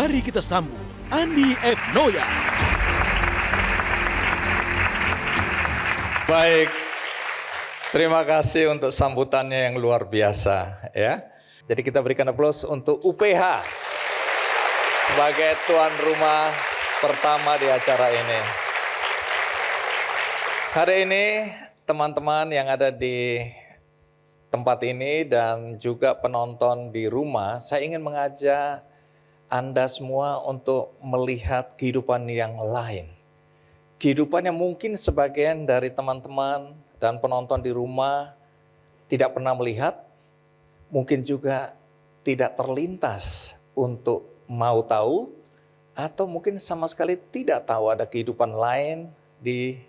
Mari kita sambut Andi F. Noya. Baik, terima kasih untuk sambutannya yang luar biasa ya. Jadi kita berikan aplaus untuk UPH sebagai tuan rumah pertama di acara ini. Hari ini teman-teman yang ada di tempat ini dan juga penonton di rumah, saya ingin mengajak Anda semua untuk melihat kehidupan yang lain. Kehidupan yang mungkin sebagian dari teman-teman dan penonton di rumah tidak pernah melihat, mungkin juga tidak terlintas untuk mau tahu, atau mungkin sama sekali tidak tahu ada kehidupan lain di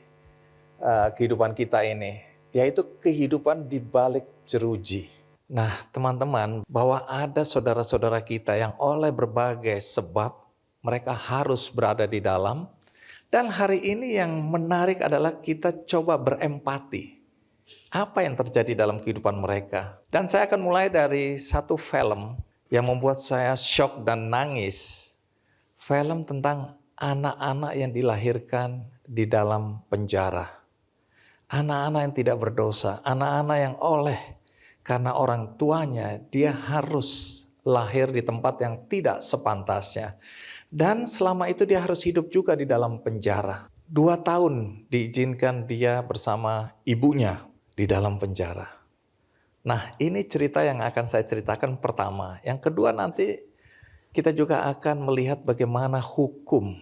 kehidupan kita ini, yaitu kehidupan di balik jeruji. Nah teman-teman, bahwa ada saudara-saudara kita yang oleh berbagai sebab mereka harus berada di dalam. Dan hari ini yang menarik adalah kita coba berempati. Apa yang terjadi dalam kehidupan mereka. Dan saya akan mulai dari satu film yang membuat saya syok dan nangis. Film tentang anak-anak yang dilahirkan di dalam penjara. Anak-anak yang tidak berdosa. Anak-anak yang karena orang tuanya dia harus lahir di tempat yang tidak sepantasnya. Dan selama itu dia harus hidup juga di dalam penjara. 2 tahun diizinkan dia bersama ibunya di dalam penjara. Nah ini cerita yang akan saya ceritakan pertama. Yang kedua nanti kita juga akan melihat bagaimana hukum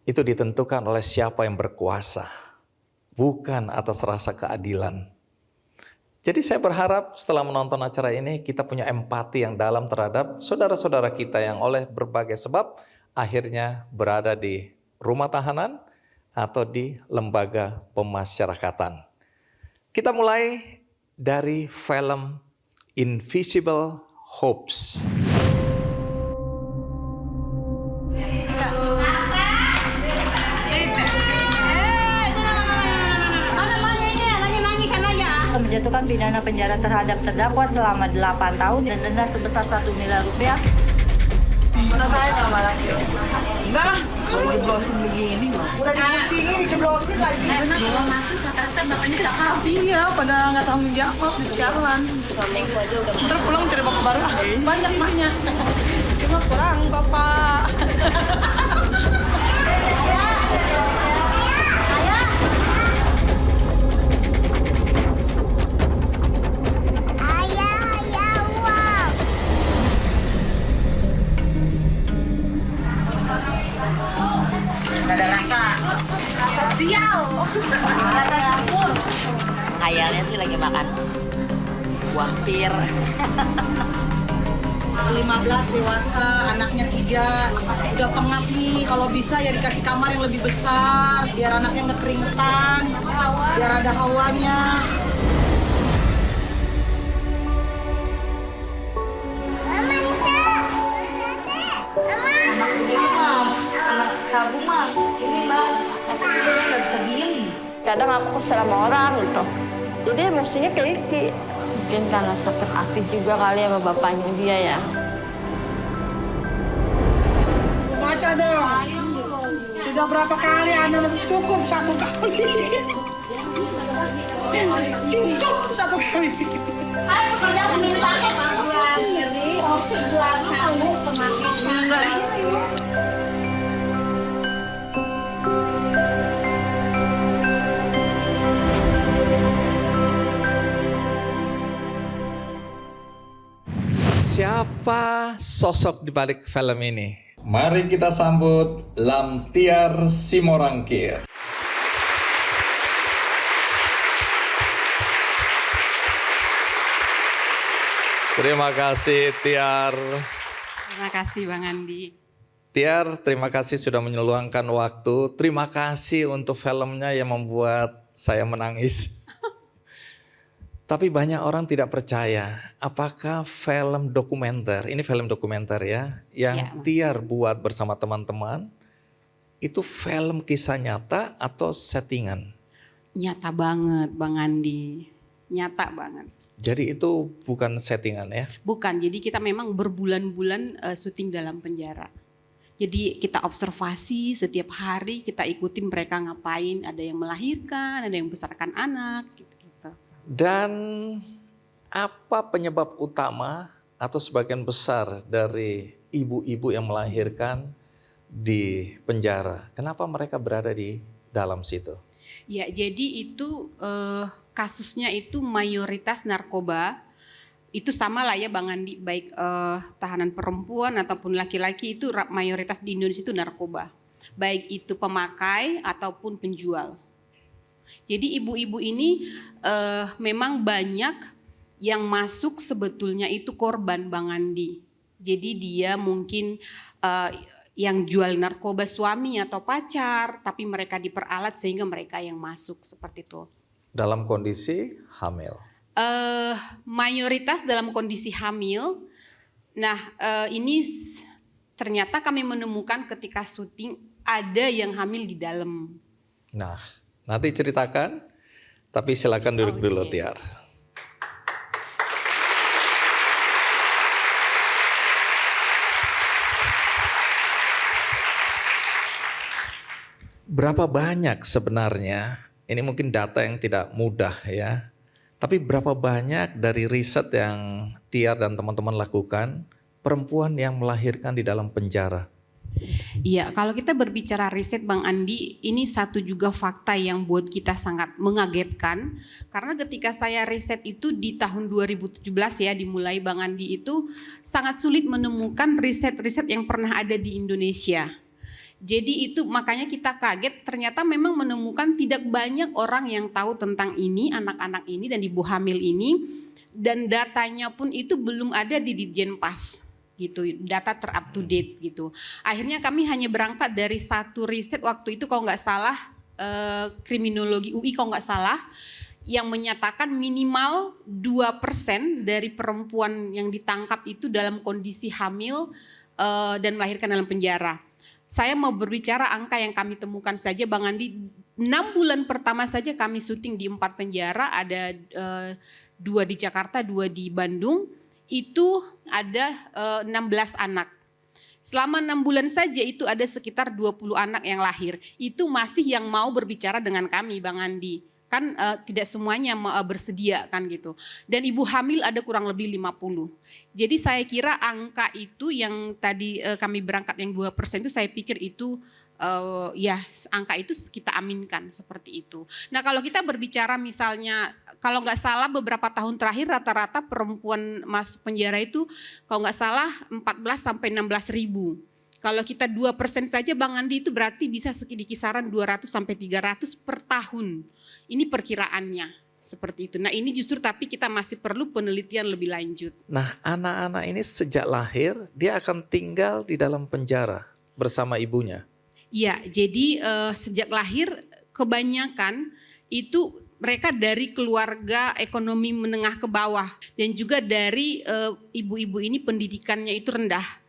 itu ditentukan oleh siapa yang berkuasa. Bukan atas rasa keadilan. Jadi saya berharap setelah menonton acara ini kita punya empati yang dalam terhadap saudara-saudara kita yang oleh berbagai sebab akhirnya berada di rumah tahanan atau di lembaga pemasyarakatan. Kita mulai dari film Invisible Hopes. Menjatuhkan pidana penjara terhadap terdakwa selama 8 tahun dan denda sebesar 1 miliar rupiah. Mana saya sama lagi? Enggak lah, kalau dijeblosin begini. Udah dibuktiin, dijeblosin lagi. Bawa masuk kata-kata bapaknya tidak kabur. Iya, pada nggak tanggung jawab di siaran. Ntar pulang cari bapak baru lah. Banyak mahnya. Cuma kurang bapak. Kayaknya sih lagi makan buah pir. 15 dewasa, anaknya 3, udah pengap nih. Kalau bisa ya dikasih kamar yang lebih besar, biar anaknya nggak keringetan, biar ada hawanya. Anak begini mah, anak sabu mah, ini mbak, apa sih dia nggak bisa diem. Kadang aku kesel sama orang gitu, jadi emosinya kayak gitu. Mungkin karena sakit hati juga kali sama bapaknya dia ya. Baca dong. Sudah berapa kali Anda masuk? Cukup 1 kali. Cukup 1 kali. Ayo pekerjaan sendiri pakai Pak. Sendiri, sebelah sanggup pemakaian. Siapa sosok di balik film ini? Mari kita sambut Lamtiar Simorangkir. Terima kasih Tiar. Terima kasih Bang Andi. Tiar, terima kasih sudah meluangkan waktu. Terima kasih untuk filmnya yang membuat saya menangis. Tapi banyak orang tidak percaya, apakah film dokumenter, ini film dokumenter ya, yang Ya, Tiar buat bersama teman-teman, itu film kisah nyata atau settingan? Nyata banget Bang Andi. Nyata banget. Jadi itu bukan settingan ya? Bukan, jadi kita memang berbulan-bulan syuting dalam penjara. Jadi kita observasi setiap hari, kita ikutin mereka ngapain, ada yang melahirkan, ada yang membesarkan anak, gitu-gitu. Dan apa penyebab utama atau sebagian besar dari ibu-ibu yang melahirkan di penjara? Kenapa mereka berada di dalam situ? Ya, jadi itu kasusnya itu mayoritas narkoba. Itu sama lah ya Bang Andi, baik tahanan perempuan ataupun laki-laki itu mayoritas di Indonesia itu narkoba. Baik itu pemakai ataupun penjual. Jadi ibu-ibu ini memang banyak yang masuk sebetulnya itu korban Bang Andi. Jadi dia mungkin yang jual narkoba suami atau pacar, tapi mereka diperalat sehingga mereka yang masuk seperti itu. Dalam kondisi hamil? Mayoritas dalam kondisi hamil. Nah ini ternyata kami menemukan ketika syuting ada yang hamil di dalam. Nah nanti ceritakan, tapi silakan duduk dulu Tiar. Berapa banyak sebenarnya, ini mungkin data yang tidak mudah ya, tapi berapa banyak dari riset yang Tiar dan teman-teman lakukan, perempuan yang melahirkan di dalam penjara? Iya, kalau kita berbicara riset Bang Andi, ini satu juga fakta yang buat kita sangat mengagetkan. Karena ketika saya riset itu di tahun 2017 ya, dimulai Bang Andi itu sangat sulit menemukan riset-riset yang pernah ada di Indonesia. Jadi itu makanya kita kaget, ternyata memang menemukan tidak banyak orang yang tahu tentang ini, anak-anak ini dan ibu hamil ini. Dan datanya pun itu belum ada di Ditjenpas gitu, data ter-up to date gitu. Akhirnya kami hanya berangkat dari satu riset waktu itu kalau nggak salah, kriminologi UI kalau nggak salah, yang menyatakan minimal 2% dari perempuan yang ditangkap itu dalam kondisi hamil dan melahirkan dalam penjara. Saya mau berbicara angka yang kami temukan saja Bang Andi, 6 bulan pertama saja kami syuting di 4 penjara, ada 2 di Jakarta, 2 di Bandung, itu ada 16 anak. Selama 6 bulan saja itu ada sekitar 20 anak yang lahir, itu masih yang mau berbicara dengan kami Bang Andi. Kan tidak semuanya bersedia kan gitu. Dan ibu hamil ada kurang lebih 50. Jadi saya kira angka itu yang tadi kami berangkat yang 2% itu saya pikir itu ya angka itu kita aminkan seperti itu. Nah kalau kita berbicara misalnya kalau nggak salah beberapa tahun terakhir rata-rata perempuan masuk penjara itu kalau nggak salah 14 sampai 16 ribu. Kalau kita 2% saja Bang Andi itu berarti bisa di kisaran 200 sampai 300 per tahun. Ini perkiraannya seperti itu. Nah ini justru tapi kita masih perlu penelitian lebih lanjut. Nah anak-anak ini sejak lahir dia akan tinggal di dalam penjara bersama ibunya? Iya, jadi sejak lahir kebanyakan itu mereka dari keluarga ekonomi menengah ke bawah. Dan juga dari ibu-ibu ini pendidikannya itu rendah.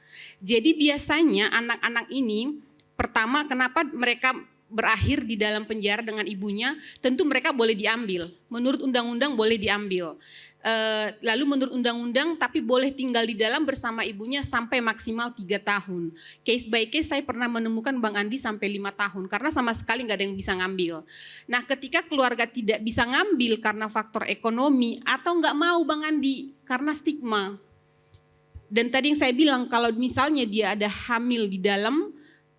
Jadi biasanya anak-anak ini pertama kenapa mereka berakhir di dalam penjara dengan ibunya, tentu mereka boleh diambil. Menurut undang-undang boleh diambil. Lalu menurut undang-undang tapi boleh tinggal di dalam bersama ibunya sampai maksimal 3 tahun. Case by case saya pernah menemukan Bang Andi sampai 5 tahun karena sama sekali nggak ada yang bisa ngambil. Nah ketika keluarga tidak bisa ngambil karena faktor ekonomi atau nggak mau Bang Andi karena stigma. Dan tadi yang saya bilang kalau misalnya dia ada hamil di dalam,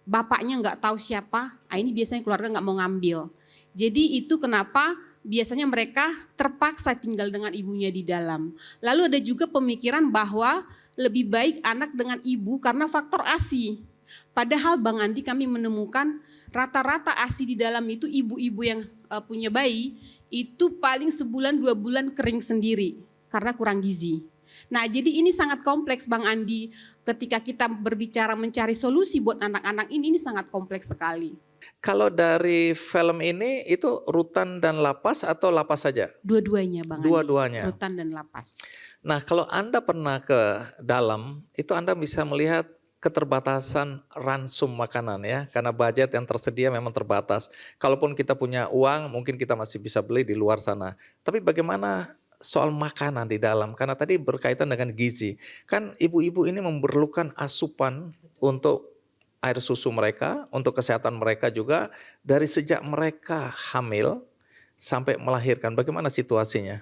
bapaknya nggak tahu siapa, ini biasanya keluarga nggak mau ngambil. Jadi itu kenapa biasanya mereka terpaksa tinggal dengan ibunya di dalam. Lalu ada juga pemikiran bahwa lebih baik anak dengan ibu karena faktor ASI. Padahal Bang Andi kami menemukan rata-rata ASI di dalam itu ibu-ibu yang punya bayi itu paling sebulan 2 bulan kering sendiri karena kurang gizi. Nah jadi ini sangat kompleks Bang Andi, ketika kita berbicara mencari solusi buat anak-anak ini sangat kompleks sekali. Kalau dari film ini itu rutan dan lapas atau lapas saja? Dua-duanya Bang Andi. Dua-duanya. Rutan dan lapas. Nah kalau Anda pernah ke dalam, itu Anda bisa melihat keterbatasan ransum makanan ya. Karena budget yang tersedia memang terbatas. Kalaupun kita punya uang, mungkin kita masih bisa beli di luar sana. Tapi bagaimana soal makanan di dalam, karena tadi berkaitan dengan gizi. Kan ibu-ibu ini memerlukan asupan untuk air susu mereka, untuk kesehatan mereka juga dari sejak mereka hamil sampai melahirkan. Bagaimana situasinya?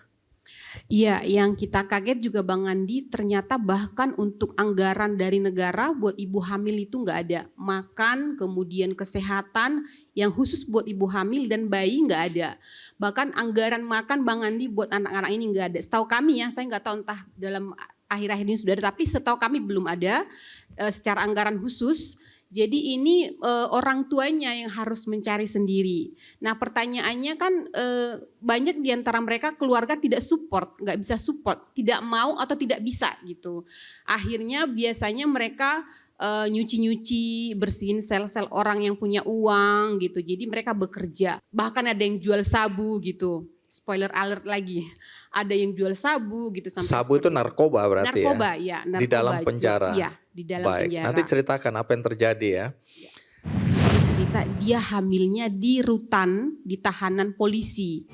Iya, yang kita kaget juga Bang Andi, ternyata bahkan untuk anggaran dari negara buat ibu hamil itu nggak ada. Makan, kemudian kesehatan yang khusus buat ibu hamil dan bayi nggak ada. Bahkan anggaran makan Bang Andi buat anak-anak ini nggak ada. Setahu kami ya, saya nggak tahu entah dalam akhir-akhir ini sudah ada, tapi setahu kami belum ada secara anggaran khusus. Jadi ini orang tuanya yang harus mencari sendiri. Nah pertanyaannya kan banyak di antara mereka keluarga tidak support, nggak bisa support, tidak mau atau tidak bisa gitu. Akhirnya biasanya mereka nyuci-nyuci, bersihin sel-sel orang yang punya uang gitu. Jadi mereka bekerja, bahkan ada yang jual sabu gitu. Spoiler alert lagi, ada yang jual sabu gitu. Sampai sabu itu narkoba berarti narkoba, ya? Narkoba di dalam penjara? Iya, di dalam Baik, penjara. nanti ceritakan apa yang terjadi ya. Dia cerita dia hamilnya di rutan, di tahanan polisi.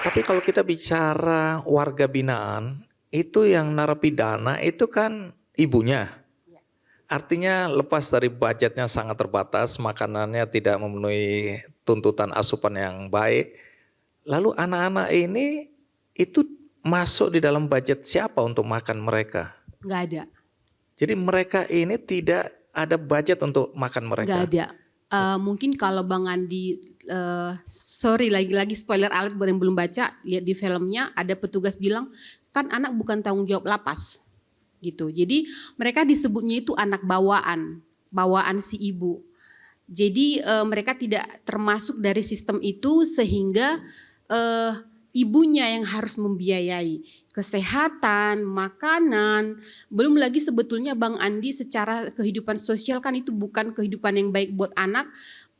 Tapi kalau kita bicara warga binaan, itu yang narapidana itu kan ibunya. Artinya lepas dari budgetnya sangat terbatas, makanannya tidak memenuhi tuntutan asupan yang baik. Lalu anak-anak ini itu masuk di dalam budget siapa untuk makan mereka? Nggak ada. Jadi mereka ini tidak ada budget untuk makan mereka? Nggak ada. Mungkin kalau Bang Andi, sorry lagi-lagi spoiler alert buat yang belum baca, lihat di filmnya ada petugas bilang, kan anak bukan tanggung jawab lapas. Gitu. Jadi mereka disebutnya itu anak bawaan si ibu. Jadi mereka tidak termasuk dari sistem itu sehingga ibunya yang harus membiayai kesehatan, makanan, belum lagi sebetulnya Bang Andi secara kehidupan sosial kan itu bukan kehidupan yang baik buat anak,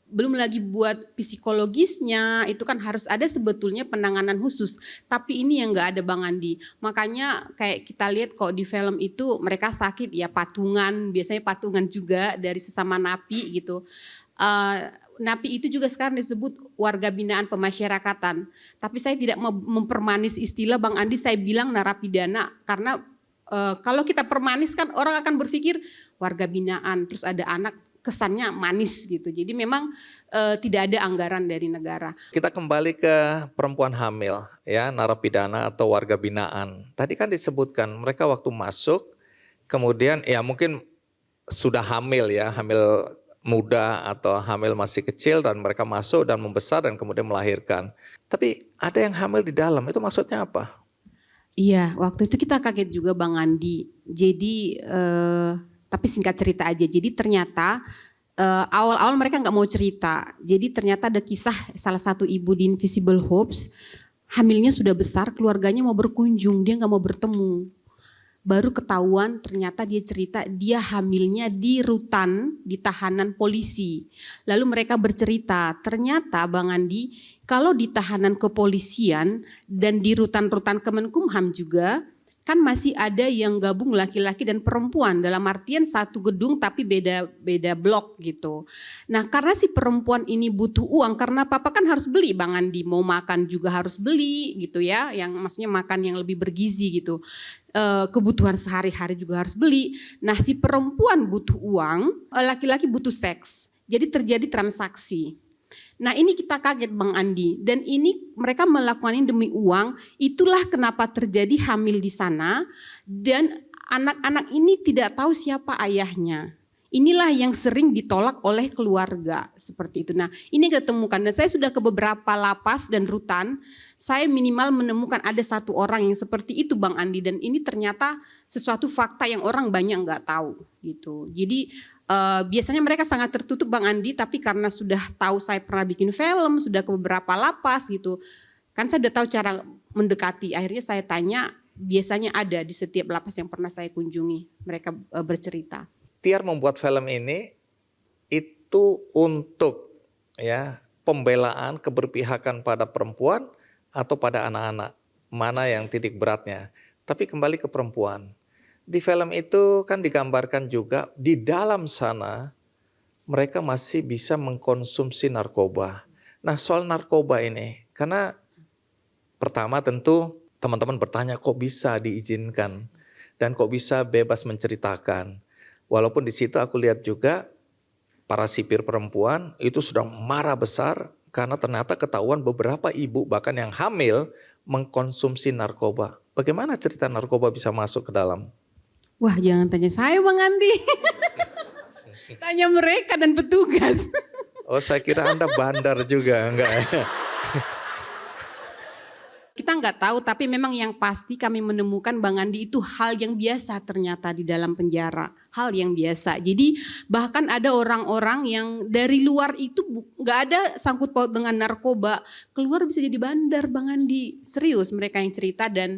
belum lagi buat psikologisnya itu kan harus ada sebetulnya penanganan khusus, tapi ini yang nggak ada Bang Andi. Makanya kayak kita lihat kok di film itu mereka sakit ya patungan, biasanya patungan juga dari sesama napi gitu. Napi itu juga sekarang disebut warga binaan pemasyarakatan. Tapi saya tidak mau mempermanis istilah Bang Andi, saya bilang narapidana karena kalau kita permanis kan orang akan berpikir warga binaan terus ada anak kesannya manis gitu. Jadi memang tidak ada anggaran dari negara. Kita kembali ke perempuan hamil ya, narapidana atau warga binaan. Tadi kan disebutkan mereka waktu masuk kemudian ya mungkin sudah hamil ya, hamil muda atau hamil masih kecil dan mereka masuk dan membesar dan kemudian melahirkan. Tapi ada yang hamil di dalam, itu maksudnya apa? Iya, waktu itu kita kaget juga Bang Andi. Jadi, tapi singkat cerita aja. Jadi ternyata awal-awal mereka nggak mau cerita. Jadi ternyata ada kisah salah satu ibu di Invisible Hopes, hamilnya sudah besar, keluarganya mau berkunjung, dia nggak mau bertemu. Baru ketahuan ternyata dia cerita dia hamilnya di rutan, di tahanan polisi. Lalu mereka bercerita ternyata Bang Andi kalau di tahanan kepolisian dan di rutan-rutan Kemenkumham juga kan masih ada yang gabung laki-laki dan perempuan dalam artian satu gedung tapi beda blok gitu. Nah karena si perempuan ini butuh uang karena papa kan harus beli Bang Andi, mau makan juga harus beli gitu ya, yang maksudnya makan yang lebih bergizi gitu. Kebutuhan sehari-hari juga harus beli. Nah si perempuan butuh uang, laki-laki butuh seks. Jadi terjadi transaksi. Nah ini kita kaget Bang Andi dan ini mereka melakukan ini demi uang, itulah kenapa terjadi hamil di sana dan anak-anak ini tidak tahu siapa ayahnya. Inilah yang sering ditolak oleh keluarga seperti itu. Nah ini ketemukan dan saya sudah ke beberapa lapas dan rutan, saya minimal menemukan ada satu orang yang seperti itu Bang Andi dan ini ternyata sesuatu fakta yang orang banyak nggak tahu gitu. Jadi biasanya mereka sangat tertutup Bang Andi, tapi karena sudah tahu saya pernah bikin film, sudah ke beberapa lapas gitu, kan saya udah tahu cara mendekati. Akhirnya saya tanya, biasanya ada di setiap lapas yang pernah saya kunjungi, mereka bercerita. Tiar membuat film ini itu untuk ya pembelaan keberpihakan pada perempuan atau pada anak-anak, mana yang titik beratnya. Tapi kembali ke perempuan. Di film itu kan digambarkan juga di dalam sana mereka masih bisa mengkonsumsi narkoba. Nah, soal narkoba ini, karena pertama tentu teman-teman bertanya kok bisa diizinkan dan kok bisa bebas menceritakan. Walaupun di situ aku lihat juga para sipir perempuan itu sudah marah besar karena ternyata ketahuan beberapa ibu bahkan yang hamil mengkonsumsi narkoba. Bagaimana cerita narkoba bisa masuk ke dalam? Wah, jangan tanya saya Bang Andi. Tanya mereka dan petugas. Oh, saya kira Anda bandar juga, enggak? Kita nggak tahu, tapi memang yang pasti kami menemukan Bang Andi itu hal yang biasa ternyata di dalam penjara. Hal yang biasa. Jadi bahkan ada orang-orang yang dari luar itu nggak ada sangkut paut dengan narkoba. Keluar bisa jadi bandar Bang Andi. Serius mereka yang cerita dan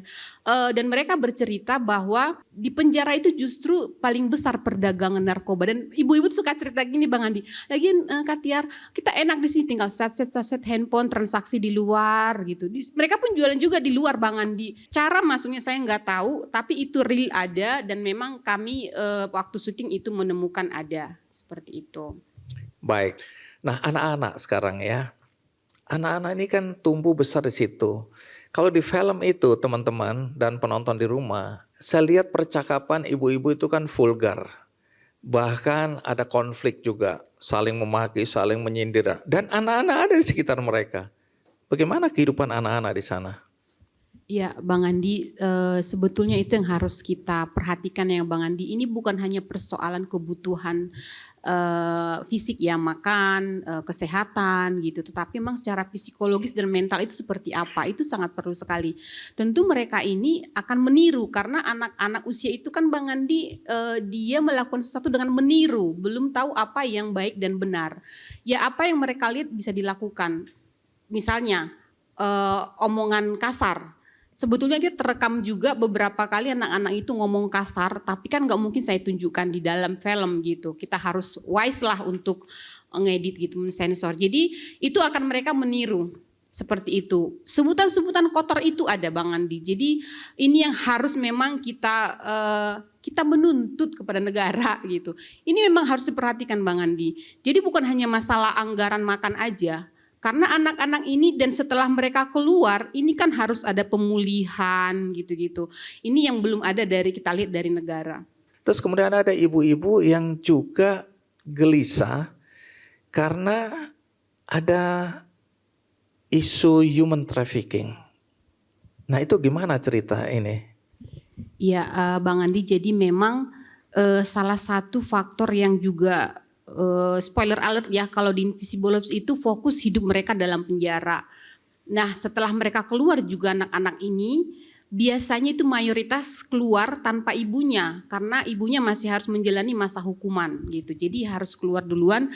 mereka bercerita bahwa di penjara itu justru paling besar perdagangan narkoba. Dan ibu-ibu suka cerita gini Bang Andi. Lagian Kak Tiar, kita enak di sini tinggal saset handphone, transaksi di luar gitu. Mereka pun jualan juga di luar Bang Andi. Cara masuknya saya nggak tahu, tapi itu real ada dan memang kami waktu syuting itu menemukan ada seperti itu. Baik. Nah, anak-anak sekarang ya. Anak-anak ini kan tumbuh besar di situ. Kalau di film itu teman-teman dan penonton di rumah, saya lihat percakapan ibu-ibu itu kan vulgar. Bahkan ada konflik juga, saling memaki, saling menyindir. Dan anak-anak ada di sekitar mereka. Bagaimana kehidupan anak-anak di sana? Ya Bang Andi, sebetulnya itu yang harus kita perhatikan ya Bang Andi. Ini bukan hanya persoalan kebutuhan fisik ya, makan, kesehatan gitu. Tetapi memang secara psikologis dan mental itu seperti apa, itu sangat perlu sekali. Tentu mereka ini akan meniru karena anak-anak usia itu kan Bang Andi, dia melakukan sesuatu dengan meniru. Belum tahu apa yang baik dan benar. Ya apa yang mereka lihat bisa dilakukan. Misalnya omongan kasar. Sebetulnya dia terekam juga beberapa kali anak-anak itu ngomong kasar, tapi kan nggak mungkin saya tunjukkan di dalam film gitu. Kita harus wise lah untuk ngedit gitu, mensensor. Jadi itu akan mereka meniru seperti itu. Sebutan-sebutan kotor itu ada Bang Andi. Jadi ini yang harus memang kita menuntut kepada negara gitu. Ini memang harus diperhatikan Bang Andi. Jadi bukan hanya masalah anggaran makan aja. Karena anak-anak ini dan setelah mereka keluar, ini kan harus ada pemulihan gitu-gitu. Ini yang belum ada dari kita lihat dari negara. Terus kemudian ada ibu-ibu yang juga gelisah karena ada isu human trafficking. Nah itu gimana cerita ini? Ya Bang Andi, jadi memang salah satu faktor yang juga spoiler alert ya, kalau di Invisible Ops itu fokus hidup mereka dalam penjara. Nah setelah mereka keluar juga anak-anak ini biasanya itu mayoritas keluar tanpa ibunya karena ibunya masih harus menjalani masa hukuman gitu. Jadi harus keluar duluan.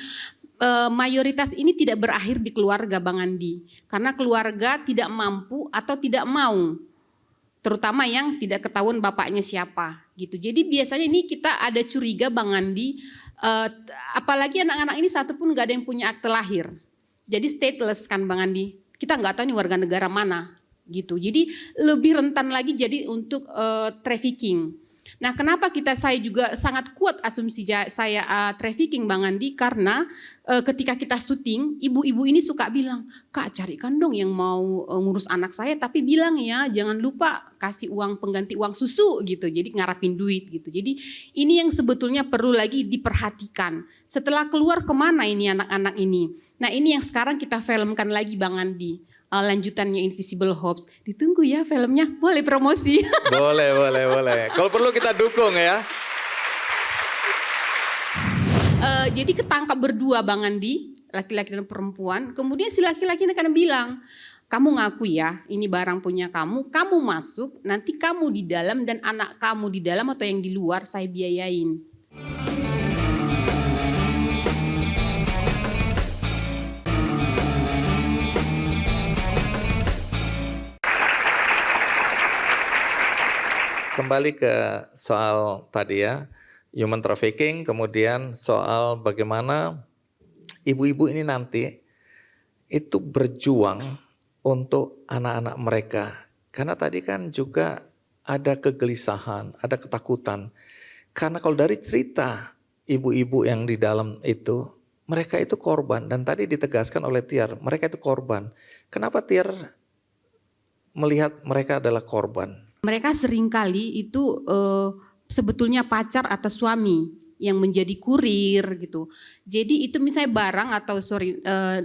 Mayoritas ini tidak berakhir di keluarga Bang Andi karena keluarga tidak mampu atau tidak mau, terutama yang tidak ketahuan bapaknya siapa gitu. Jadi biasanya ini kita ada curiga Bang Andi. Apalagi anak-anak ini satu pun gak ada yang punya akte lahir. Jadi stateless kan Bang Andi. Kita gak tahu nih warga negara mana gitu. Jadi lebih rentan lagi jadi untuk trafficking. Nah kenapa saya juga sangat kuat asumsi saya trafficking Bang Andi. Karena ketika kita syuting ibu-ibu ini suka bilang, Kak carikan dong yang mau ngurus anak saya. Tapi bilang ya jangan lupa kasih uang pengganti uang susu gitu. Jadi ngarapin duit gitu. Jadi ini yang sebetulnya perlu lagi diperhatikan. Setelah keluar kemana ini anak-anak ini. Nah ini yang sekarang kita filmkan lagi Bang Andi. Lanjutannya Invisible Ops. Ditunggu ya filmnya, boleh promosi. Boleh. Kalau perlu kita dukung ya. Jadi ketangkap berdua Bang Andi, laki-laki dan perempuan. Kemudian si laki-laki ini akan bilang, kamu ngaku ya ini barang punya kamu masuk, nanti kamu di dalam dan anak kamu di dalam atau yang di luar saya biayain. Kembali ke soal tadi ya, human trafficking, kemudian soal bagaimana ibu-ibu ini nanti itu berjuang untuk anak-anak mereka. Karena tadi kan juga ada kegelisahan, ada ketakutan. Karena kalau dari cerita ibu-ibu yang di dalam itu, mereka itu korban. Dan tadi ditegaskan oleh Tiar, mereka itu korban. Kenapa Tiar melihat mereka adalah korban? Mereka seringkali itu sebetulnya pacar atau suami yang menjadi kurir gitu. Jadi itu misalnya barang atau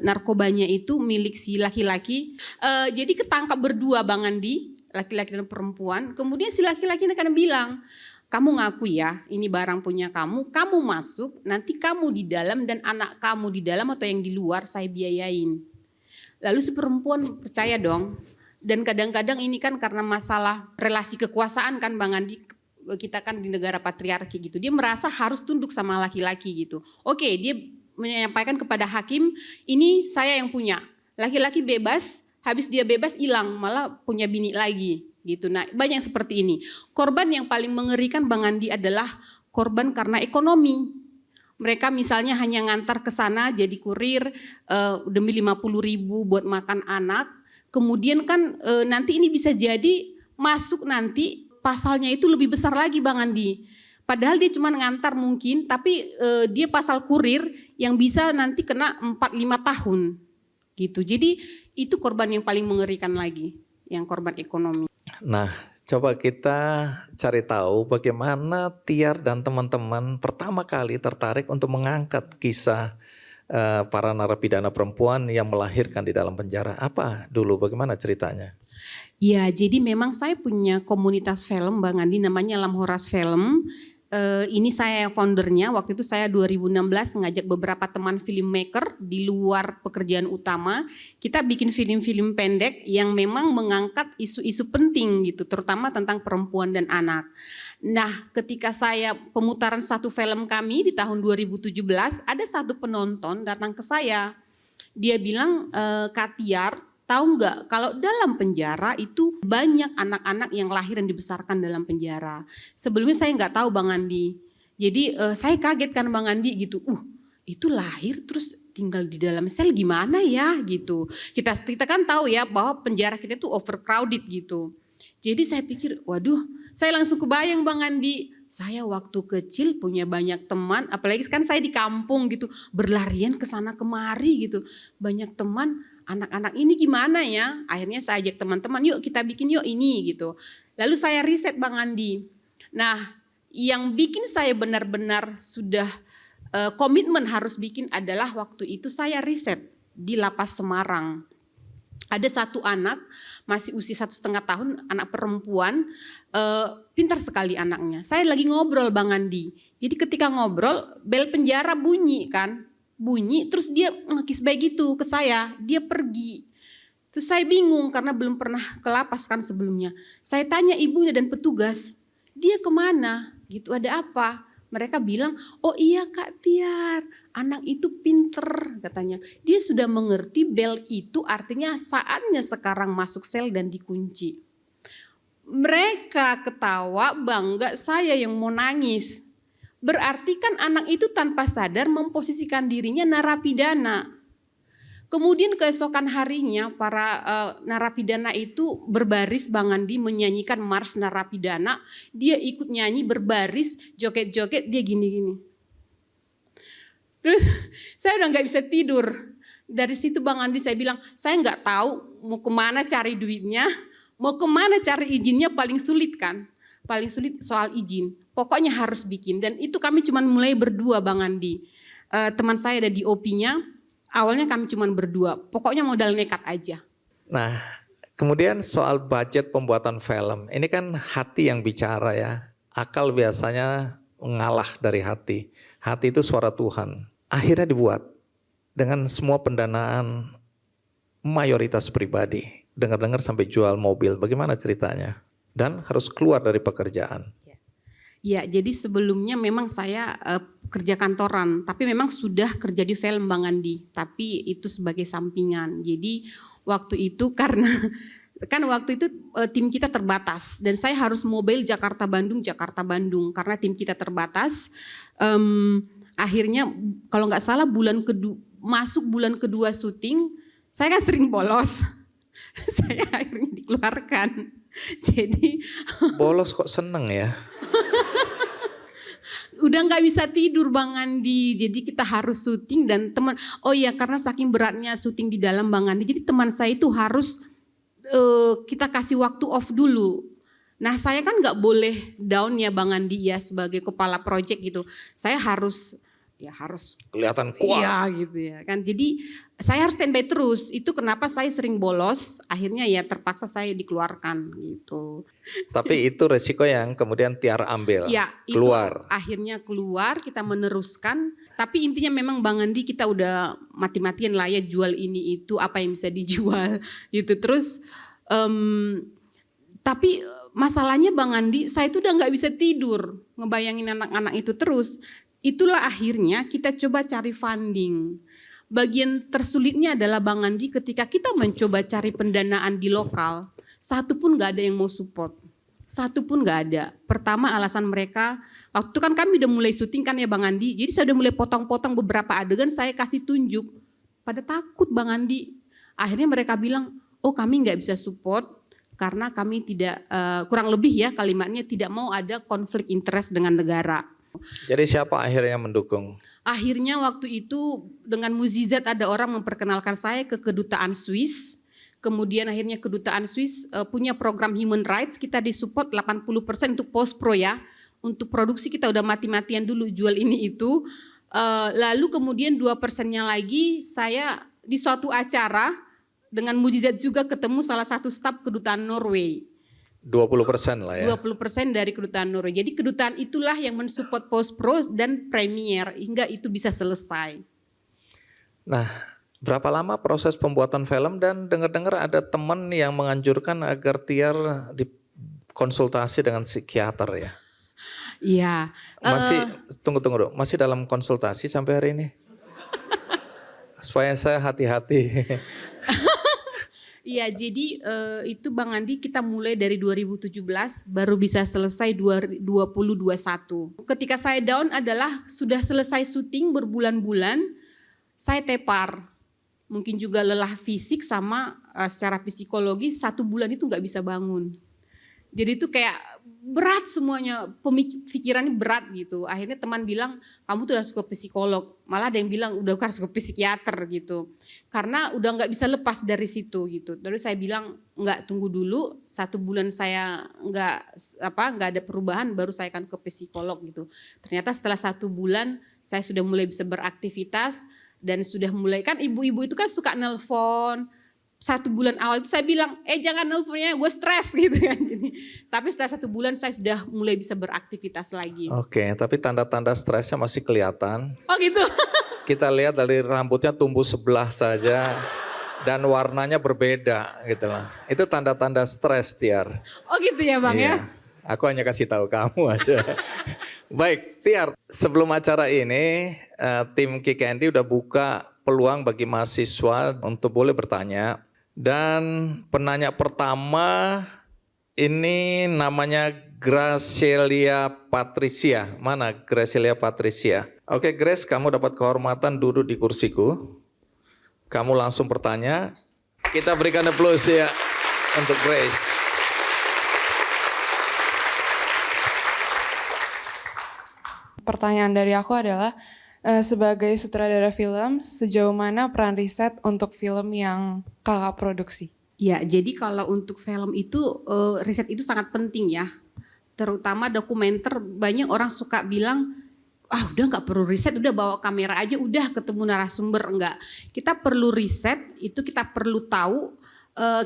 narkobanya itu milik si laki-laki. Jadi ketangkap berdua Bang Andi, laki-laki dan perempuan. Kemudian si laki-laki akan bilang, kamu ngaku ya ini barang punya kamu masuk, nanti kamu di dalam dan anak kamu di dalam atau yang di luar saya biayain. Lalu si perempuan percaya dong. Dan kadang-kadang ini kan karena masalah relasi kekuasaan kan Bang Andi, kita kan di negara patriarki gitu. Dia merasa harus tunduk sama laki-laki gitu. Oke, dia menyampaikan kepada hakim, ini saya yang punya. Laki-laki bebas, habis dia bebas hilang, malah punya bini lagi gitu. Nah, banyak seperti ini. Korban yang paling mengerikan Bang Andi adalah korban karena ekonomi. Mereka misalnya hanya ngantar ke sana jadi kurir demi 50.000 buat makan anak. Kemudian kan nanti ini bisa jadi masuk nanti pasalnya itu lebih besar lagi Bang Andi. Padahal dia cuma ngantar mungkin, tapi dia pasal kurir yang bisa nanti kena 4-5 tahun gitu. Jadi itu korban yang paling mengerikan lagi, yang korban ekonomi. Nah, coba kita cari tahu bagaimana Tiar dan teman-teman pertama kali tertarik untuk mengangkat kisah para narapidana perempuan yang melahirkan di dalam penjara. Apa dulu, bagaimana ceritanya? Ya, jadi memang saya punya komunitas film Bang Andi namanya Lamhoras Film. Ini saya yang foundernya. Waktu itu saya 2016 ngajak beberapa teman filmmaker di luar pekerjaan utama. Kita bikin film-film pendek yang memang mengangkat isu-isu penting gitu, terutama tentang perempuan dan anak. Nah, ketika saya pemutaran satu film kami di tahun 2017, ada satu penonton datang ke saya. Dia bilang, Kak Tiar, tahu nggak kalau dalam penjara itu banyak anak-anak yang lahir dan dibesarkan dalam penjara. Sebelumnya saya nggak tahu Bang Andi. Jadi saya kaget kan Bang Andi gitu. Itu lahir terus tinggal di dalam sel gimana ya gitu. Kita kan tahu ya bahwa penjara kita itu overcrowded gitu. Jadi saya pikir waduh, saya langsung kebayang Bang Andi. Saya waktu kecil punya banyak teman, apalagi kan saya di kampung gitu, berlarian ke sana kemari gitu. Banyak teman, anak-anak ini gimana ya? Akhirnya saya ajak teman-teman, yuk kita bikin yuk ini gitu. Lalu saya riset Bang Andi. Nah, yang bikin saya benar-benar sudah komitmen harus bikin adalah waktu itu saya riset di Lapas Semarang. Ada satu anak masih usia 1,5 tahun, anak perempuan, pintar sekali anaknya. Saya lagi ngobrol Bang Andi. Jadi ketika ngobrol, bel penjara bunyi kan. Bunyi terus dia ngekis baik gitu ke saya, dia pergi. Terus saya bingung karena belum pernah ke lapas kan sebelumnya. Saya tanya ibunya dan petugas, dia kemana gitu, ada apa? Mereka bilang, oh iya Kak Tiar, anak itu pinter katanya. Dia sudah mengerti bel itu artinya saatnya sekarang masuk sel dan dikunci. Mereka ketawa bangga, saya yang mau nangis. Berarti kan anak itu tanpa sadar memposisikan dirinya narapidana. Kemudian keesokan harinya para narapidana itu berbaris Bang Andi menyanyikan Mars Narapidana. Dia ikut nyanyi berbaris, joget-joget, dia gini-gini. Terus saya udah gak bisa tidur. Dari situ Bang Andi saya bilang, saya gak tahu mau kemana cari duitnya, mau kemana cari izinnya, paling sulit kan. Paling sulit soal izin. Pokoknya harus bikin, dan itu kami cuma mulai berdua Bang Andi. Teman saya ada DOP-nya, awalnya kami cuma berdua, pokoknya modal nekat aja. Nah, kemudian soal budget pembuatan film, ini kan hati yang bicara ya. Akal biasanya mengalah dari hati. Hati itu suara Tuhan. Akhirnya dibuat dengan semua pendanaan mayoritas pribadi. Dengar-dengar sampai jual mobil, bagaimana ceritanya? Dan harus keluar dari pekerjaan. Ya, jadi sebelumnya memang saya kerja kantoran, tapi memang sudah kerja di film Bang Andi, tapi itu sebagai sampingan. Jadi waktu itu karena kan waktu itu tim kita terbatas dan saya harus mobile Jakarta-Bandung karena tim kita terbatas. Akhirnya kalau nggak salah masuk bulan kedua syuting, saya kan sering bolos. Saya akhirnya dikeluarkan. Jadi Bolos kok seneng ya? udah nggak bisa tidur Bang Andi. Jadi kita harus syuting dan teman, oh iya karena saking beratnya syuting di dalam Bang Andi, jadi teman saya itu harus kita kasih waktu off dulu. Nah saya kan nggak boleh down ya Bang Andi ya sebagai kepala project gitu. Saya harus Kelihatan kuat. iya gitu ya kan. Jadi saya harus standby terus. Itu kenapa saya sering bolos. Akhirnya ya terpaksa saya dikeluarkan gitu. Tapi itu resiko yang kemudian Tiar ambil. Ya Keluar. itu akhirnya keluar, kita meneruskan. Tapi intinya memang Bang Andi kita udah mati-matian lah ya jual ini itu apa yang bisa dijual gitu. Terus tapi masalahnya Bang Andi, saya itu udah nggak bisa tidur ngebayangin anak-anak itu terus. Itulah akhirnya kita coba cari funding. Bagian tersulitnya adalah Bang Andi ketika kita mencoba cari pendanaan di lokal, satu pun nggak ada yang mau support. Satu pun nggak ada. Pertama alasan mereka, waktu itu kan kami udah mulai syuting kan ya Bang Andi, jadi saya udah mulai potong-potong beberapa adegan saya kasih tunjuk. Pada takut Bang Andi. Akhirnya mereka bilang, oh kami nggak bisa support karena kami tidak, kurang lebih ya kalimatnya tidak mau ada konflik interest dengan negara. Jadi siapa akhirnya mendukung? Akhirnya waktu itu dengan mukjizat ada orang memperkenalkan saya ke kedutaan Swiss. Kemudian akhirnya kedutaan Swiss punya program human rights, kita disupport 80% untuk post pro ya. Untuk produksi kita udah mati-matian dulu jual ini itu. Lalu kemudian 2%-nya lagi saya di suatu acara dengan mukjizat juga ketemu salah satu staf kedutaan Norway. 20% lah ya. 20% dari kedutaan Norway. Jadi kedutaan itulah yang mensupport post pro dan premier hingga itu bisa selesai. Nah, berapa lama proses pembuatan film dan dengar-dengar ada teman yang menganjurkan agar Tiar dikonsultasi dengan psikiater ya? Iya. Masih tunggu dulu, masih dalam konsultasi sampai hari ini? Supaya saya hati-hati. Iya, jadi itu Bang Andi kita mulai dari 2017 baru bisa selesai 2021. Ketika saya down adalah sudah selesai syuting berbulan-bulan, saya tepar. Mungkin juga lelah fisik sama secara psikologi 1 bulan itu nggak bisa bangun. Jadi itu kayak berat semuanya, pikirannya berat gitu. Akhirnya teman bilang, kamu tuh harus ke psikolog. Malah ada yang bilang udah harus ke psikiater gitu. Karena udah nggak bisa lepas dari situ gitu. Terus saya bilang nggak, tunggu dulu 1 bulan saya nggak ada perubahan baru saya akan ke psikolog gitu. Ternyata setelah 1 bulan saya sudah mulai bisa beraktivitas dan sudah mulai, kan ibu-ibu itu kan suka nelpon. 1 bulan awal itu saya bilang, jangan nelfonnya, gue stres gitu kan. Tapi setelah 1 bulan saya sudah mulai bisa beraktivitas lagi. Oke, tapi tanda-tanda stresnya masih kelihatan. Oh gitu. Kita lihat dari rambutnya tumbuh sebelah saja dan warnanya berbeda gitu lah. Itu tanda-tanda stres, Tiar. Oh gitu ya Bang ya. Aku hanya kasih tahu kamu aja. Baik, Tiar, sebelum acara ini tim Ki Candy udah buka peluang bagi mahasiswa untuk boleh bertanya. Dan penanya pertama ini namanya Gracelia Patricia. Mana Gracelia Patricia? Oke Grace, kamu dapat kehormatan duduk di kursiku. Kamu langsung bertanya. Kita berikan aplaus ya untuk Grace. Pertanyaan dari aku adalah, sebagai sutradara film, sejauh mana peran riset untuk film yang kakak produksi? Ya, jadi kalau untuk film itu riset itu sangat penting ya. Terutama dokumenter, banyak orang suka bilang, udah nggak perlu riset, udah bawa kamera aja, udah ketemu narasumber. Enggak, kita perlu riset, itu kita perlu tahu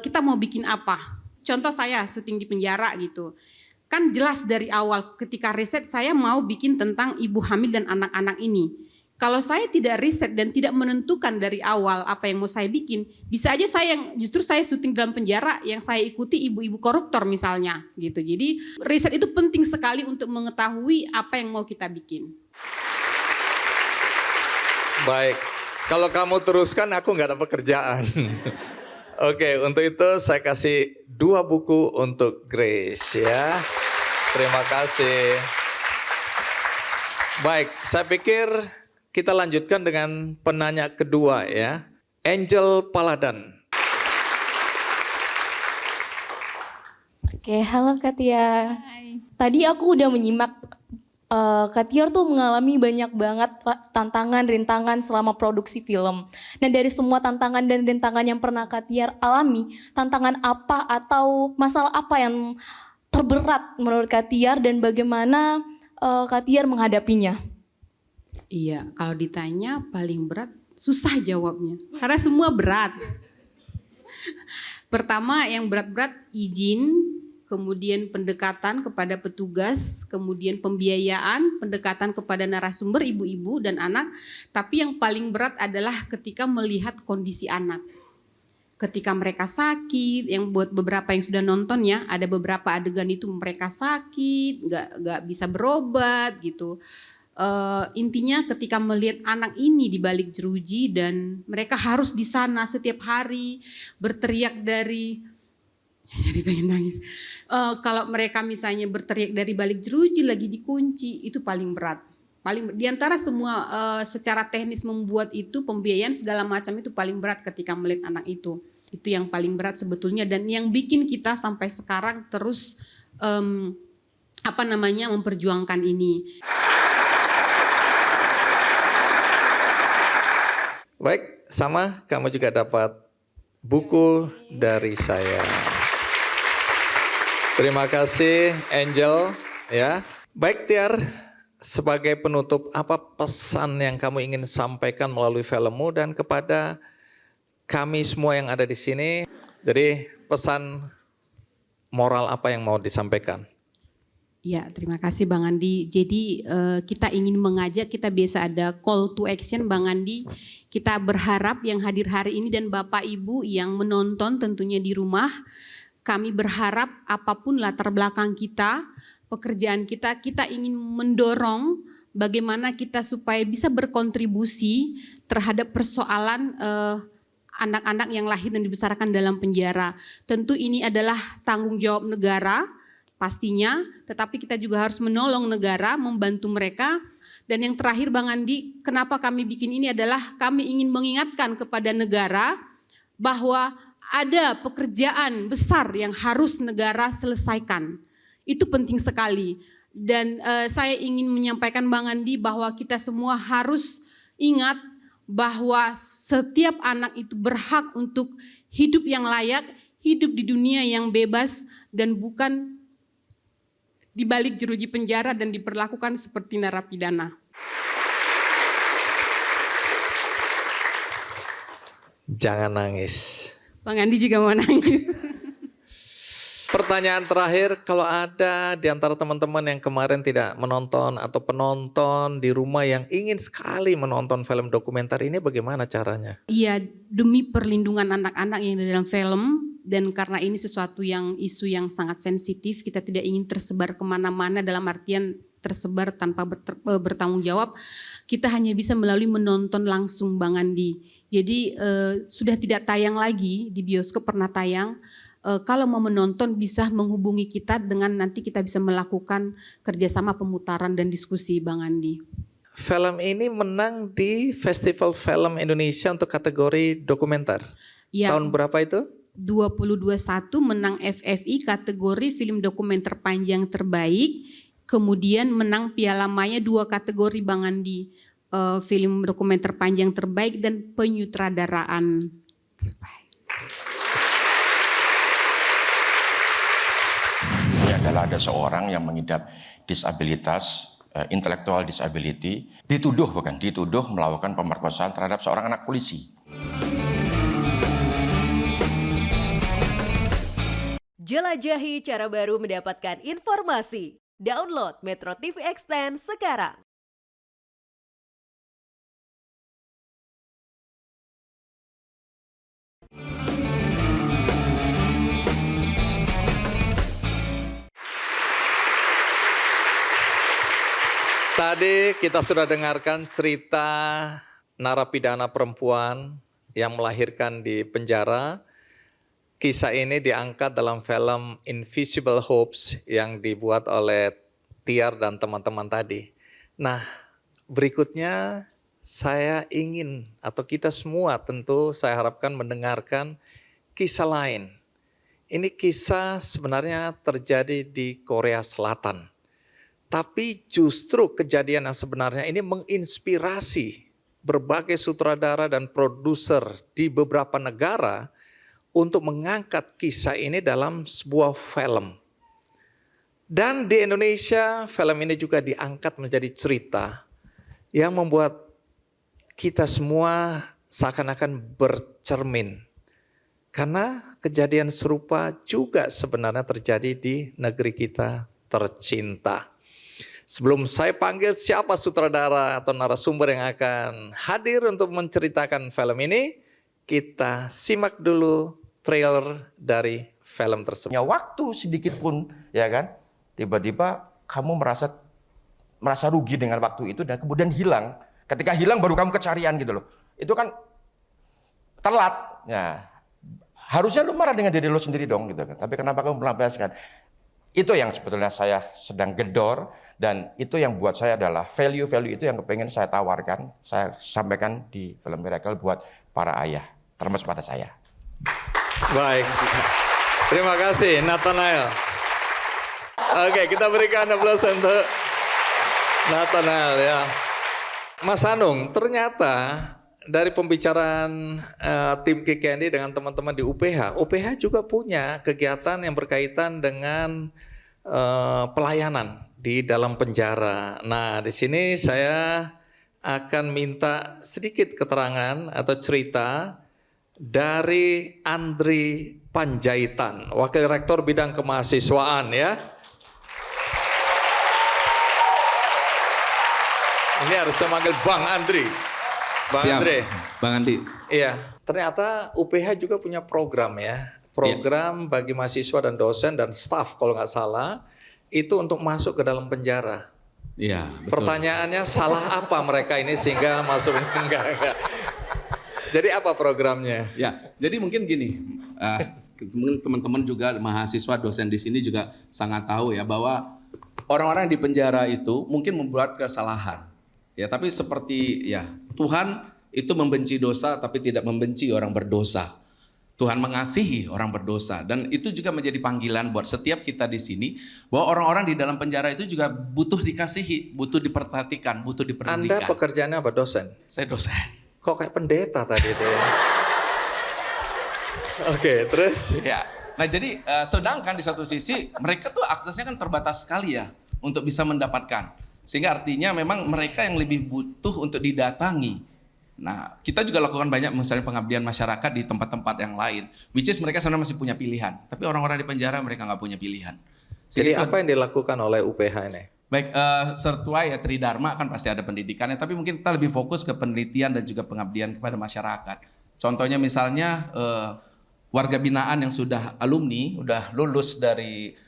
kita mau bikin apa. Contoh saya syuting di penjara gitu. Kan jelas dari awal ketika riset saya mau bikin tentang ibu hamil dan anak-anak ini. Kalau saya tidak riset dan tidak menentukan dari awal apa yang mau saya bikin, bisa aja justru saya syuting dalam penjara yang saya ikuti ibu-ibu koruptor misalnya gitu. Jadi riset itu penting sekali untuk mengetahui apa yang mau kita bikin. Baik, kalau kamu teruskan aku nggak ada pekerjaan. Oke, untuk itu saya kasih 2 buku untuk Grace ya. Terima kasih. Baik, saya pikir kita lanjutkan dengan penanya kedua ya. Angel Paladan. Oke, halo Kak Tiar. Tadi aku udah menyimak Kak Tiar tuh mengalami banyak banget tantangan, rintangan selama produksi film. Dan dari semua tantangan dan rintangan yang pernah Kak Tiar alami, tantangan apa atau masalah apa yang terberat menurut Kak Tiar dan bagaimana Kak Tiar menghadapinya? Iya, kalau ditanya paling berat, susah jawabnya. Karena semua berat. Pertama yang berat-berat izin, kemudian pendekatan kepada petugas, kemudian pembiayaan, pendekatan kepada narasumber ibu-ibu dan anak. Tapi yang paling berat adalah ketika melihat kondisi anak. Ketika mereka sakit, yang buat beberapa yang sudah nonton ya, ada beberapa adegan itu mereka sakit, nggak bisa berobat gitu. Intinya ketika melihat anak ini di balik jeruji dan mereka harus di sana setiap hari berteriak dari, jadi pengen nangis. Kalau mereka misalnya berteriak dari balik jeruji lagi dikunci, itu paling berat. Paling diantara semua secara teknis membuat itu pembiayaan segala macam itu paling berat ketika melihat anak itu. Itu yang paling berat sebetulnya dan yang bikin kita sampai sekarang terus memperjuangkan ini. Baik, sama kamu juga dapat buku dari saya. Terima kasih Angel ya. Baik Tiar, sebagai penutup apa pesan yang kamu ingin sampaikan melalui filmmu dan kepada kami semua yang ada di sini? Jadi pesan moral apa yang mau disampaikan? Ya, terima kasih Bang Andi. Jadi kita ingin mengajak, kita biasa ada call to action Bang Andi. Kita berharap yang hadir hari ini dan Bapak Ibu yang menonton tentunya di rumah, kami berharap apapun latar belakang kita, pekerjaan kita, kita ingin mendorong bagaimana kita supaya bisa berkontribusi terhadap persoalan anak-anak yang lahir dan dibesarkan dalam penjara. Tentu ini adalah tanggung jawab negara, pastinya, tetapi kita juga harus menolong negara, membantu mereka. Dan yang terakhir Bang Andi, kenapa kami bikin ini adalah kami ingin mengingatkan kepada negara bahwa ada pekerjaan besar yang harus negara selesaikan. Itu penting sekali. Dan saya ingin menyampaikan Bang Andi bahwa kita semua harus ingat bahwa setiap anak itu berhak untuk hidup yang layak, hidup di dunia yang bebas dan bukan di balik jeruji penjara dan diperlakukan seperti narapidana. Jangan nangis. Bang Andi juga mau nangis. Pertanyaan terakhir, kalau ada di antara teman-teman yang kemarin tidak menonton atau penonton di rumah yang ingin sekali menonton film dokumenter ini, bagaimana caranya? Iya, demi perlindungan anak-anak yang di dalam film, dan karena ini sesuatu yang isu yang sangat sensitif, kita tidak ingin tersebar kemana-mana dalam artian tersebar tanpa bertanggung jawab, kita hanya bisa melalui menonton langsung Bang Andi. Jadi sudah tidak tayang lagi, di bioskop pernah tayang. Kalau mau menonton bisa menghubungi kita dengan nanti kita bisa melakukan kerjasama pemutaran dan diskusi Bang Andi. Film ini menang di Festival Film Indonesia untuk kategori dokumenter. Ya. Tahun berapa itu? 2021 menang FFI kategori film dokumenter panjang terbaik. Kemudian menang Piala Maya 2 kategori Bang Andi. Film dokumenter panjang terbaik dan penyutradaraan terbaik. Adalah ada seorang yang mengidap disabilitas, intellectual disability, dituduh melakukan pemerkosaan terhadap seorang anak polisi. Jelajahi cara baru mendapatkan informasi. Download Metro TV Extend sekarang. Tadi kita sudah dengarkan cerita narapidana perempuan yang melahirkan di penjara. Kisah ini diangkat dalam film Invisible Hopes yang dibuat oleh Tiar dan teman-teman tadi. Nah, berikutnya saya ingin atau kita semua tentu saya harapkan mendengarkan kisah lain ini kisah sebenarnya terjadi di Korea Selatan. Tapi justru kejadian yang sebenarnya ini menginspirasi berbagai sutradara dan produser di beberapa negara untuk mengangkat kisah ini dalam sebuah film. Dan di Indonesia film ini juga diangkat menjadi cerita yang membuat kita semua seakan-akan bercermin. Karena kejadian serupa juga sebenarnya terjadi di negeri kita tercinta. Sebelum saya panggil siapa sutradara atau narasumber yang akan hadir untuk menceritakan film ini, kita simak dulu trailer dari film tersebut. Punya waktu sedikit pun, ya kan? Tiba-tiba kamu merasa rugi dengan waktu itu dan kemudian hilang. Ketika hilang baru kamu kecarian gitu loh. Itu kan telat. Ya. Harusnya lu marah dengan diri lu sendiri dong gitu kan. Tapi kenapa kamu melampiaskan? Itu yang sebetulnya saya sedang gedor, dan itu yang buat saya adalah value-value itu yang kepengen saya tawarkan, saya sampaikan di film Miracle buat para ayah, termasuk pada saya. Baik, terima kasih Nathanael. Oke, kita berikan aplaus untuk Nathanael ya. Mas Anung, ternyata dari pembicaraan tim Kikendi dengan teman-teman di UPH, UPH juga punya kegiatan yang berkaitan dengan pelayanan di dalam penjara. Nah, di sini saya akan minta sedikit keterangan atau cerita dari Andri Panjaitan, Wakil Rektor Bidang Kemahasiswaan ya. Ini harus saya manggil Bang Andri. Bang Siap, Andre. Bang Andi. Iya, ternyata UPH juga punya program ya. Program bagi mahasiswa dan dosen dan staf kalau nggak salah, itu untuk masuk ke dalam penjara. Iya, betul. Pertanyaannya salah apa mereka ini sehingga masuk enggak. Jadi apa programnya? Ya, jadi mungkin gini, mungkin teman-teman juga mahasiswa dosen di sini juga sangat tahu ya bahwa orang-orang di penjara itu mungkin membuat kesalahan. Ya, tapi seperti ya Tuhan itu membenci dosa tapi tidak membenci orang berdosa. Tuhan mengasihi orang berdosa, dan itu juga menjadi panggilan buat setiap kita di sini bahwa orang-orang di dalam penjara itu juga butuh dikasihi, butuh diperhatikan, butuh diperdulikan. Anda pekerjaannya apa, dosen? Saya dosen. Kok kayak pendeta tadi itu ya? Oke, terus? Ya. Nah, jadi sedangkan di satu sisi mereka tuh aksesnya kan terbatas sekali ya untuk bisa mendapatkan. Sehingga artinya memang mereka yang lebih butuh untuk didatangi. Nah, kita juga lakukan banyak misalnya pengabdian masyarakat di tempat-tempat yang lain. Which is mereka sebenarnya masih punya pilihan. Tapi orang-orang di penjara mereka nggak punya pilihan. Jadi apa yang dilakukan oleh UPH ini? Baik, sesuai ya Tridharma kan pasti ada pendidikannya. Tapi mungkin kita lebih fokus ke penelitian dan juga pengabdian kepada masyarakat. Contohnya misalnya warga binaan yang sudah alumni, udah lulus dari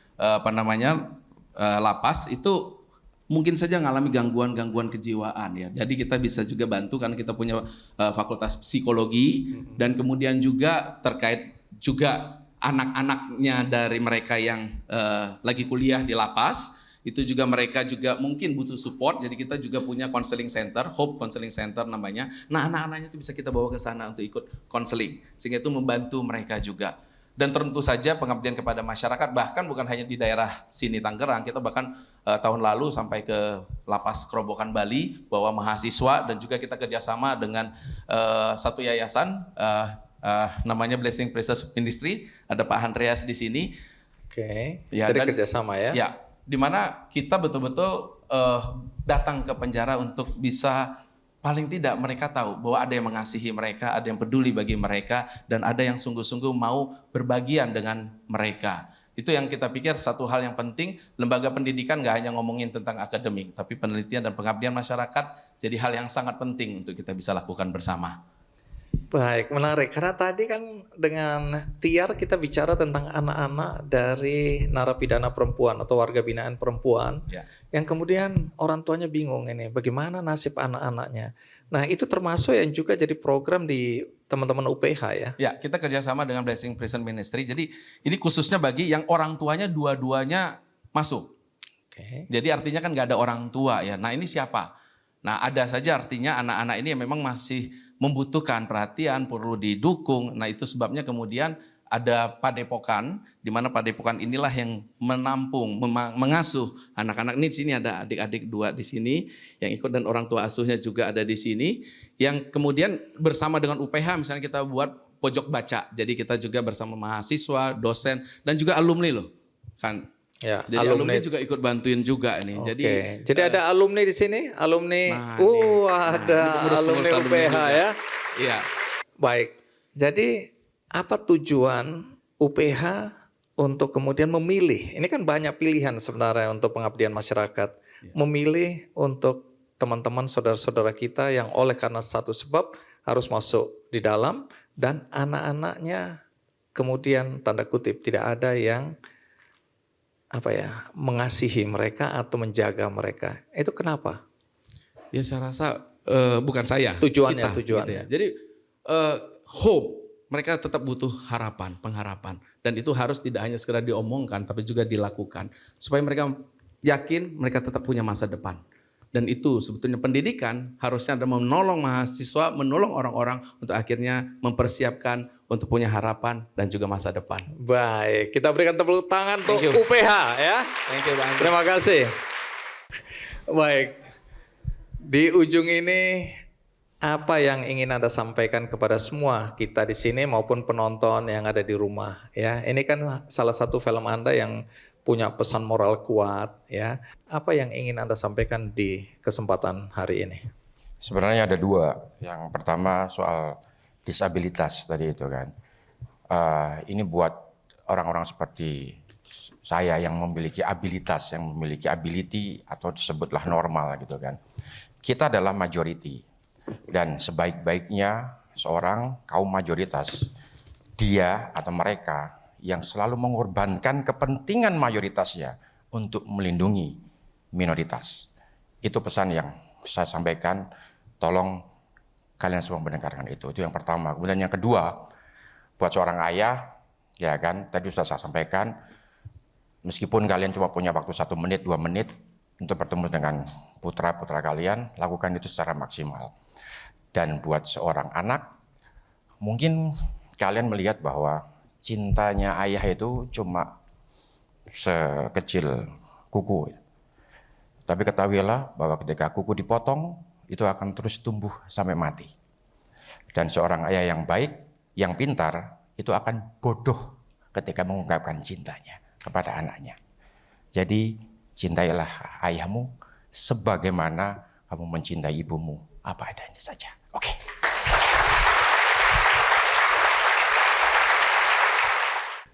lapas itu mungkin saja mengalami gangguan-gangguan kejiwaan ya. Jadi kita bisa juga bantu karena kita punya fakultas psikologi, dan kemudian juga terkait juga anak-anaknya dari mereka yang lagi kuliah di lapas, itu juga mereka juga mungkin butuh support. Jadi kita juga punya counseling center, Hope Counseling Center namanya. Nah, anak-anaknya itu bisa kita bawa ke sana untuk ikut counseling, sehingga itu membantu mereka juga. Dan tentu saja pengabdian kepada masyarakat, bahkan bukan hanya di daerah sini Tangerang, kita bahkan tahun lalu sampai ke Lapas Kerobokan Bali, bawa mahasiswa, dan juga kita kerjasama dengan satu yayasan namanya Blessing Precious Ministry, ada Pak Andreas di sini. Oke, ya, jadi kerjasama ya? Ya, di mana kita betul-betul datang ke penjara untuk bisa paling tidak mereka tahu bahwa ada yang mengasihi mereka, ada yang peduli bagi mereka, dan ada yang sungguh-sungguh mau berbagian dengan mereka. Itu yang kita pikir satu hal yang penting, lembaga pendidikan nggak hanya ngomongin tentang akademik, tapi penelitian dan pengabdian masyarakat jadi hal yang sangat penting untuk kita bisa lakukan bersama. Baik, menarik. Karena tadi kan dengan Tiar kita bicara tentang anak-anak dari narapidana perempuan atau warga binaan perempuan, Ya. yang kemudian orang tuanya bingung ini, bagaimana nasib anak-anaknya. Nah, itu termasuk yang juga jadi program di teman-teman UPH ya? Ya, kita kerjasama dengan Blessing Prison Ministry. Jadi ini khususnya bagi yang orang tuanya dua-duanya masuk. Oke. Jadi artinya kan nggak ada orang tua ya. Nah, ini siapa? Nah, ada saja artinya anak-anak ini yang memang masih membutuhkan perhatian, perlu didukung. Nah, itu sebabnya kemudian ada padepokan, di mana padepokan inilah yang menampung, mengasuh anak-anak. Ini di sini ada adik-adik 2 di sini yang ikut dan orang tua asuhnya juga ada di sini. Yang kemudian bersama dengan UPH misalnya kita buat pojok baca. Jadi kita juga bersama mahasiswa, dosen dan juga alumni loh. Kan. Ya, Jadi alumni juga ikut bantuin juga ini. Jadi ada alumni di sini, alumni. Ada alumni UPH ya. Iya. Baik. Jadi apa tujuan UPH untuk kemudian memilih? Ini kan banyak pilihan sebenarnya untuk pengabdian masyarakat. Memilih untuk teman-teman saudara-saudara kita yang oleh karena satu sebab harus masuk di dalam dan anak-anaknya kemudian tanda kutip tidak ada yang mengasihi mereka atau menjaga mereka. Itu kenapa? Ya saya rasa bukan saya. Tujuannya. Gitu ya. Jadi hope. Mereka tetap butuh harapan, pengharapan. Dan itu harus tidak hanya sekedar diomongkan, tapi juga dilakukan. Supaya mereka yakin mereka tetap punya masa depan. Dan itu sebetulnya pendidikan harusnya ada menolong mahasiswa, menolong orang-orang untuk akhirnya mempersiapkan untuk punya harapan dan juga masa depan. Baik, kita berikan tepuk tangan untuk UPH ya. Thank you, Bang. Terima kasih. Baik, di ujung ini apa yang ingin Anda sampaikan kepada semua kita di sini maupun penonton yang ada di rumah ya. Ini kan salah satu film Anda yang punya pesan moral kuat ya. Apa yang ingin Anda sampaikan di kesempatan hari ini? Sebenarnya ada 2. Yang pertama soal disabilitas tadi itu kan. Ini buat orang-orang seperti saya yang memiliki abilitas, yang memiliki ability atau disebutlah normal gitu kan. Kita adalah majority. Dan sebaik-baiknya seorang kaum mayoritas, dia atau mereka yang selalu mengorbankan kepentingan mayoritasnya untuk melindungi minoritas. Itu pesan yang saya sampaikan, tolong kalian semua mendengarkan itu yang pertama. Kemudian yang kedua, buat seorang ayah, ya kan, tadi sudah saya sampaikan, meskipun kalian cuma punya waktu 1 menit, 2 menit untuk bertemu dengan putra-putra kalian, lakukan itu secara maksimal. Dan buat seorang anak, mungkin kalian melihat bahwa cintanya ayah itu cuma sekecil kuku. Tapi ketahuilah bahwa ketika kuku dipotong, itu akan terus tumbuh sampai mati. Dan seorang ayah yang baik, yang pintar, itu akan bodoh ketika mengungkapkan cintanya kepada anaknya. Jadi cintailah ayahmu sebagaimana kamu mencintai ibumu, apa adanya saja. Oke.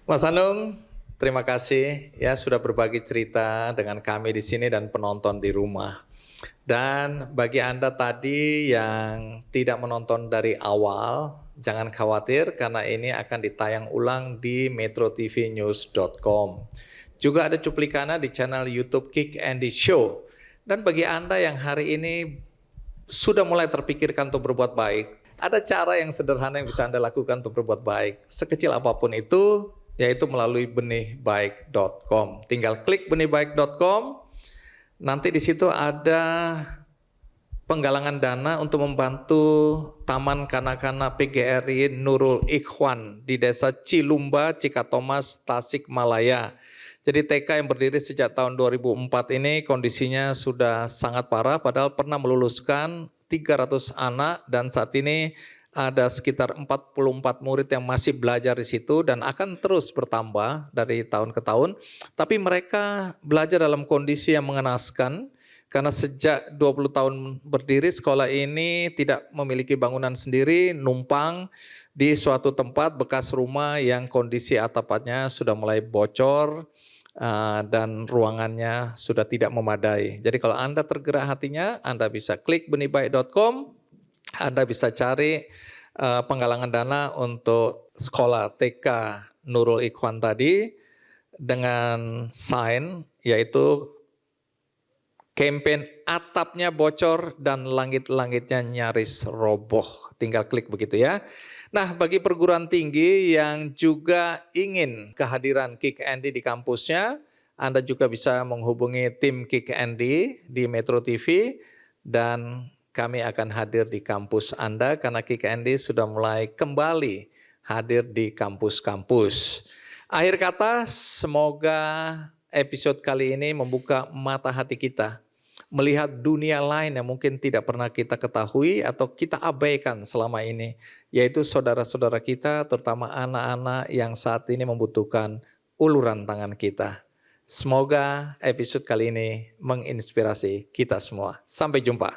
Mas Anung, terima kasih ya sudah berbagi cerita dengan kami di sini dan penonton di rumah. Dan bagi Anda tadi yang tidak menonton dari awal, jangan khawatir karena ini akan ditayang ulang di metrotvnews.com. Juga ada cuplikannya di channel YouTube Kick Andy Show. Dan bagi Anda yang hari ini sudah mulai terpikirkan untuk berbuat baik, ada cara yang sederhana yang bisa Anda lakukan untuk berbuat baik. Sekecil apapun itu, yaitu melalui benihbaik.com. Tinggal klik benihbaik.com, nanti di situ ada penggalangan dana untuk membantu Taman Kanak-kanak PGRI Nurul Ikhwan di Desa Cilumba, Cikatomas, Tasikmalaya. Jadi TK yang berdiri sejak tahun 2004 ini kondisinya sudah sangat parah, padahal pernah meluluskan 300 anak dan saat ini ada sekitar 44 murid yang masih belajar di situ dan akan terus bertambah dari tahun ke tahun. Tapi mereka belajar dalam kondisi yang mengenaskan karena sejak 20 tahun berdiri sekolah ini tidak memiliki bangunan sendiri, numpang di suatu tempat bekas rumah yang kondisi atapnya sudah mulai bocor dan ruangannya sudah tidak memadai. Jadi kalau Anda tergerak hatinya, Anda bisa klik benihbaik.com, Anda bisa cari penggalangan dana untuk sekolah TK Nurul Ikhwan tadi dengan sign yaitu campaign atapnya bocor dan langit-langitnya nyaris roboh. Tinggal klik begitu ya. Nah, bagi perguruan tinggi yang juga ingin kehadiran Kick Andy di kampusnya, Anda juga bisa menghubungi tim Kick Andy di Metro TV dan kami akan hadir di kampus Anda karena Kick Andy sudah mulai kembali hadir di kampus-kampus. Akhir kata, semoga episode kali ini membuka mata hati kita, melihat dunia lain yang mungkin tidak pernah kita ketahui atau kita abaikan selama ini, yaitu saudara-saudara kita, terutama anak-anak yang saat ini membutuhkan uluran tangan kita. Semoga episode kali ini menginspirasi kita semua. Sampai jumpa.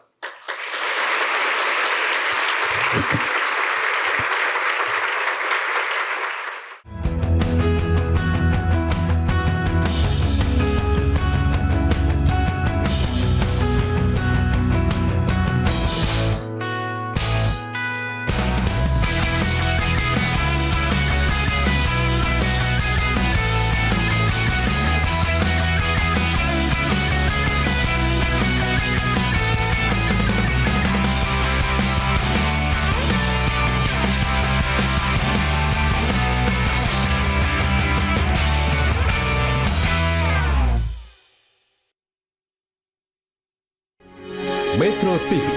Metro TV.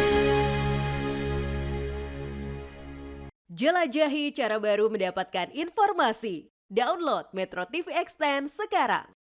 Jelajahi cara baru mendapatkan informasi. Download Metro TV Extend sekarang.